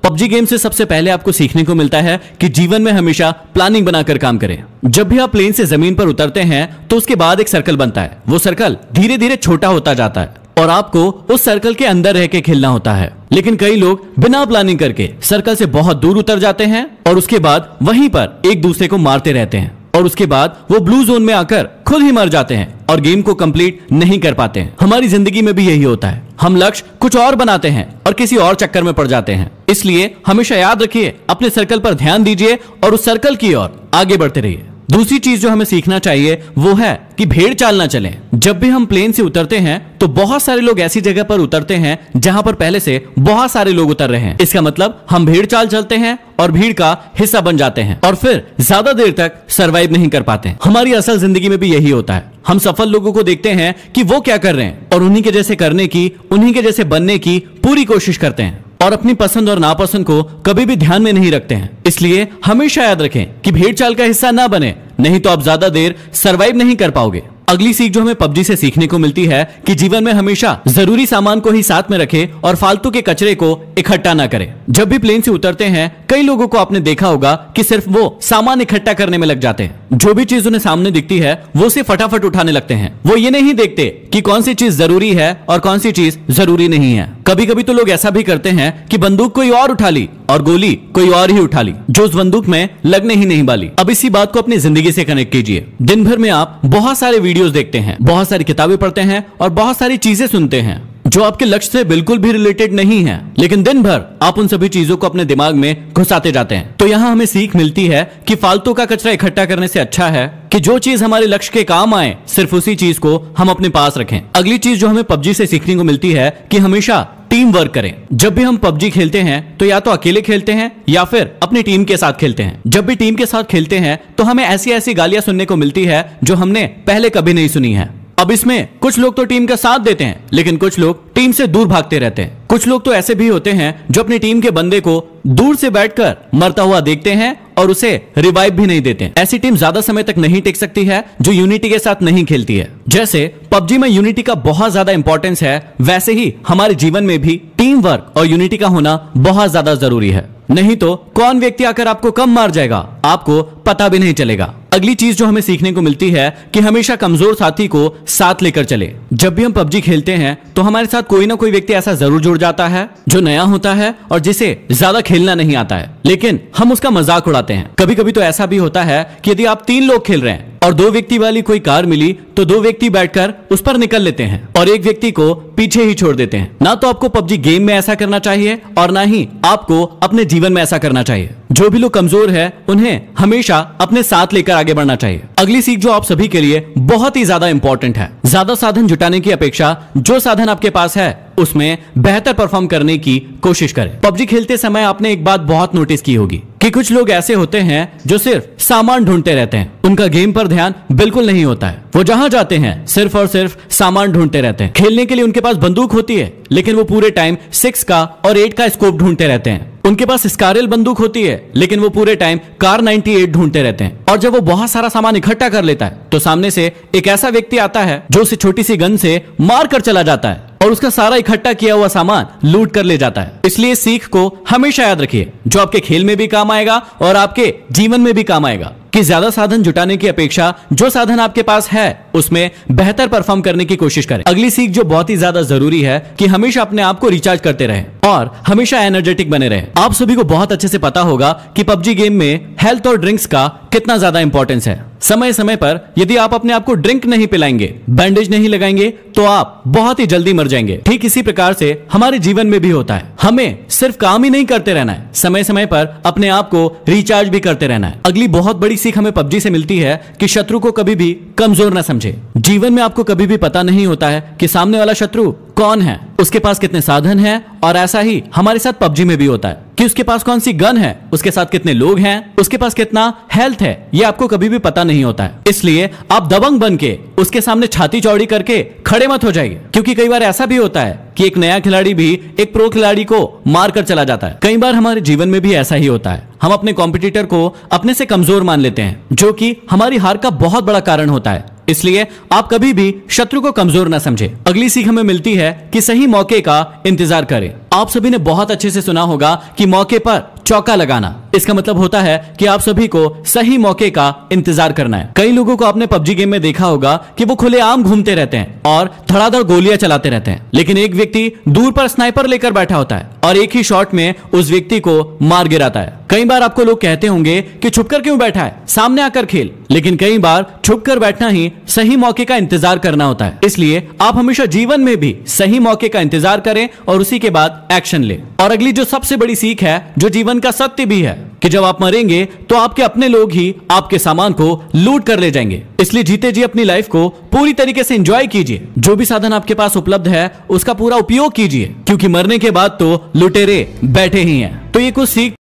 PUBG game से सबसे पहले आपको सीखने को मिलता है कि जीवन में हमेशा प्लानिंग बनाकर काम करें। जब भी आप प्लेन से जमीन पर उतरते हैं तो उसके बाद एक सर्कल बनता है। वो सर्कल धीरे धीरे छोटा होता जाता है और आपको उस सर्कल के अंदर रह के खेलना होता है। लेकिन कई लोग बिना प्लानिंग करके सर्कल से बहुत दूर उतर जाते हैं और उसके बाद वहीं पर एक दूसरे को मारते रहते हैं और उसके बाद वो ब्लू जोन में आकर खुद ही मर जाते हैं और गेम को कंप्लीट नहीं कर पाते हैं। हमारी जिंदगी में भी यही होता है, हम लक्ष्य कुछ और बनाते हैं और किसी और चक्कर में पड़ जाते हैं। इसलिए हमेशा याद रखिए, अपने सर्कल पर ध्यान दीजिए और उस सर्कल की ओर आगे बढ़ते रहिए। दूसरी चीज जो हमें सीखना चाहिए वो है कि भेड़ चाल ना चलें। जब भी हम प्लेन से उतरते हैं तो बहुत सारे लोग ऐसी जगह पर उतरते हैं जहां पर पहले से बहुत सारे लोग उतर रहे हैं। इसका मतलब हम भेड़ चाल चलते हैं और भीड़ का हिस्सा बन जाते हैं और फिर ज्यादा देर तक सरवाइव नहीं कर पाते। हमारी असल जिंदगी में भी यही होता है। हम सफल लोगों को देखते हैं कि वो क्या कर रहे हैं और उन्हीं के जैसे करने की, उन्हीं के जैसे बनने की पूरी कोशिश करते हैं और अपनी पसंद और नापसंद को कभी भी ध्यान में नहीं रखते हैं। इसलिए हमेशा याद रखें कि भेड़ चाल का हिस्सा ना बने, नहीं तो आप ज्यादा देर सरवाइव नहीं कर पाओगे। अगली सीख जो हमें पबजी से सीखने को मिलती है कि जीवन में हमेशा जरूरी सामान को ही साथ में रखें और फालतू के कचरे को इकट्ठा ना करें। जब भी प्लेन से उतरते हैं कई लोगों को आपने देखा होगा कि सिर्फ वो सामान इकट्ठा करने में लग जाते हैं। जो भी चीज उन्हें सामने दिखती है वो उसे फटाफट उठाने लगते हैं। वो ये नहीं देखते कि कौन सी चीज जरूरी है और कौन सी चीज जरूरी नहीं है। कभी कभी तो लोग ऐसा भी करते हैं कि बंदूक कोई और उठा ली और गोली कोई और ही उठा ली जो उस बंदूक में लगने ही नहीं वाली। अब इसी बात को अपनी जिंदगी से कनेक्ट कीजिए। दिन भर में आप बहुत सारे वीडियोस देखते हैं, बहुत सारी किताबें पढ़ते हैं और बहुत सारी चीजें सुनते हैं जो आपके लक्ष्य से बिल्कुल भी रिलेटेड नहीं है, लेकिन दिन भर आप उन सभी चीजों को अपने दिमाग में घुसाते जाते हैं। तो यहाँ हमें सीख मिलती है कि फालतू का कचरा इकट्ठा करने से अच्छा है कि जो चीज हमारे लक्ष्य के काम आए सिर्फ उसी चीज को हम अपने पास रखें। अगली चीज जो हमें पबजी से सीखने को मिलती है कि हमेशा टीम वर्क करें। जब भी हम पबजी खेलते हैं तो या तो अकेले खेलते हैं या फिर अपनी टीम के साथ खेलते हैं। जब भी टीम के साथ खेलते हैं तो हमें ऐसी ऐसी गालियां सुनने को मिलती है जो हमने पहले कभी नहीं सुनी है। अब इसमें कुछ लोग तो टीम का साथ देते हैं लेकिन कुछ लोग टीम से दूर भागते रहते हैं। कुछ लोग तो ऐसे भी होते हैं जो अपनी टीम के बंदे को दूर से बैठकर मरता हुआ देखते हैं और उसे रिवाइव भी नहीं देते। ऐसी टीम ज्यादा समय तक नहीं टिक सकती है जो यूनिटी के साथ नहीं खेलती है। जैसे पबजी में यूनिटी का बहुत ज्यादा इंपॉर्टेंस है, वैसे ही हमारे जीवन में भी टीम वर्क और यूनिटी का होना बहुत ज्यादा जरूरी है। नहीं तो कौन व्यक्ति आकर आपको कम मार जाएगा आपको पता भी नहीं चलेगा। अगली चीज जो हमें सीखने को मिलती है कि हमेशा कमजोर साथी को साथ लेकर चले। जब भी हम पबजी खेलते हैं तो हमारे साथ कोई ना कोई व्यक्ति ऐसा जरूर जुड़ जाता है जो नया होता है और जिसे ज्यादा खेलना नहीं आता है, लेकिन हम उसका मजाक उड़ाते हैं। कभी कभी तो ऐसा भी होता है कि यदि आप 3 लोग खेल रहे हैं और 2 व्यक्ति वाली कोई कार मिली तो 2 व्यक्ति बैठकर उस पर निकल लेते हैं और एक व्यक्ति को पीछे ही छोड़ देते हैं। ना तो आपको पबजी गेम में ऐसा करना चाहिए और ना ही आपको अपने जीवन में ऐसा करना चाहिए। जो भी लोग कमजोर है उन्हें हमेशा अपने साथ लेकर आगे बढ़ना चाहिए। अगली सीख जो आप सभी के लिए बहुत ही ज्यादा इंपॉर्टेंट है, ज्यादा साधन जुटाने की अपेक्षा जो साधन आपके पास है उसमें बेहतर परफॉर्म करने की कोशिश करें। पबजी खेलते समय आपने एक बात बहुत नोटिस की होगी कि कुछ लोग ऐसे होते हैं जो सिर्फ सामान ढूंढते रहते हैं। उनका गेम पर ध्यान बिल्कुल नहीं होता है। वो जहां जाते हैं सिर्फ और सिर्फ सामान ढूंढते रहते हैं। खेलने के लिए उनके पास बंदूक होती है लेकिन वो पूरे टाइम 6 का और 8 का स्कोप ढूंढते रहते हैं। उनके पास स्कारल बंदूक होती है लेकिन वो पूरे टाइम कार 98 ढूंढते रहते हैं। और जब वो बहुत सारा सामान इकट्ठा कर लेता है तो सामने से एक ऐसा व्यक्ति आता है जो उसे छोटी सी गन से मार कर चला जाता है और उसका सारा इकट्ठा किया हुआ सामान लूट कर ले जाता है। इसलिए सीख को हमेशा याद रखिए जो आपके खेल में भी काम आएगा और आपके जीवन में भी काम आएगा कि ज्यादा साधन जुटाने की अपेक्षा जो साधन आपके पास है उसमें बेहतर परफॉर्म करने की कोशिश करें। अगली सीख जो बहुत ही ज्यादा जरूरी है कि हमेशा अपने आप को रिचार्ज करते रहें और हमेशा एनर्जेटिक बने रहें। आप सभी को बहुत अच्छे से पता होगा कि पबजी गेम में हेल्थ और ड्रिंक्स का कितना ज्यादा इंपॉर्टेंस है। समय समय पर यदि आप अपने आप को ड्रिंक नहीं पिलाएंगे, बैंडेज नहीं लगाएंगे तो आप बहुत ही जल्दी मर जाएंगे। ठीक इसी प्रकार से हमारे जीवन में भी होता है। हमें सिर्फ काम ही नहीं करते रहना है, समय समय पर अपने आप को रिचार्ज भी करते रहना है। अगली बहुत बड़ी सीख हमें पबजी से मिलती है कि शत्रु को कभी भी कमजोर न समझे। जीवन में आपको कभी भी पता नहीं होता है कि सामने वाला शत्रु कौन है, उसके पास कितने साधन हैं और ऐसा ही हमारे साथ पबजी में भी होता है कि उसके पास कौन सी गन है, उसके साथ कितने लोग हैं, उसके पास कितना हेल्थ है, ये आपको कभी भी पता नहीं होता है। इसलिए आप दबंग बन के उसके सामने छाती चौड़ी करके खड़े मत हो जाइए, क्योंकि कई बार ऐसा भी होता है कि एक नया खिलाड़ी भी एक प्रो खिलाड़ी को मार कर चला जाता है। कई बार हमारे जीवन में भी ऐसा ही होता है। हम अपने कॉम्पिटिटर को अपने से कमजोर मान लेते हैं जो कि हमारी हार का बहुत बड़ा कारण होता है। इसलिए आप कभी भी शत्रु को कमजोर ना समझे। अगली सीख हमें मिलती है कि सही मौके का इंतजार करें। आप सभी ने बहुत अच्छे से सुना होगा कि मौके पर चौका लगाना, इसका मतलब होता है कि आप सभी को सही मौके का इंतजार करना है। कई लोगों को आपने पबजी गेम में देखा होगा कि वो खुलेआम घूमते रहते हैं और धड़ाधड़ गोलियां चलाते रहते हैं, लेकिन एक व्यक्ति दूर पर स्नाइपर लेकर बैठा होता है और एक ही शॉट में उस व्यक्ति को मार गिराता है। कई बार आपको लोग कहते होंगे कि छुपकर क्यों बैठा है, सामने आकर खेल, लेकिन कई बार छुपकर बैठना ही सही मौके का इंतजार करना होता है। इसलिए आप हमेशा जीवन में भी सही मौके का इंतजार करें और उसी के बाद एक्शन लें। और अगली जो सबसे बड़ी सीख है, जो जीवन का सत्य भी है, कि जब आप मरेंगे तो आपके अपने लोग ही आपके सामान को लूट कर ले जाएंगे। इसलिए जीते जी अपनी लाइफ को पूरी तरीके से एंजॉय कीजिए। जो भी साधन आपके पास उपलब्ध है उसका पूरा उपयोग कीजिए, क्योंकि मरने के बाद तो लुटेरे बैठे ही हैं। तो ये कुछ सीख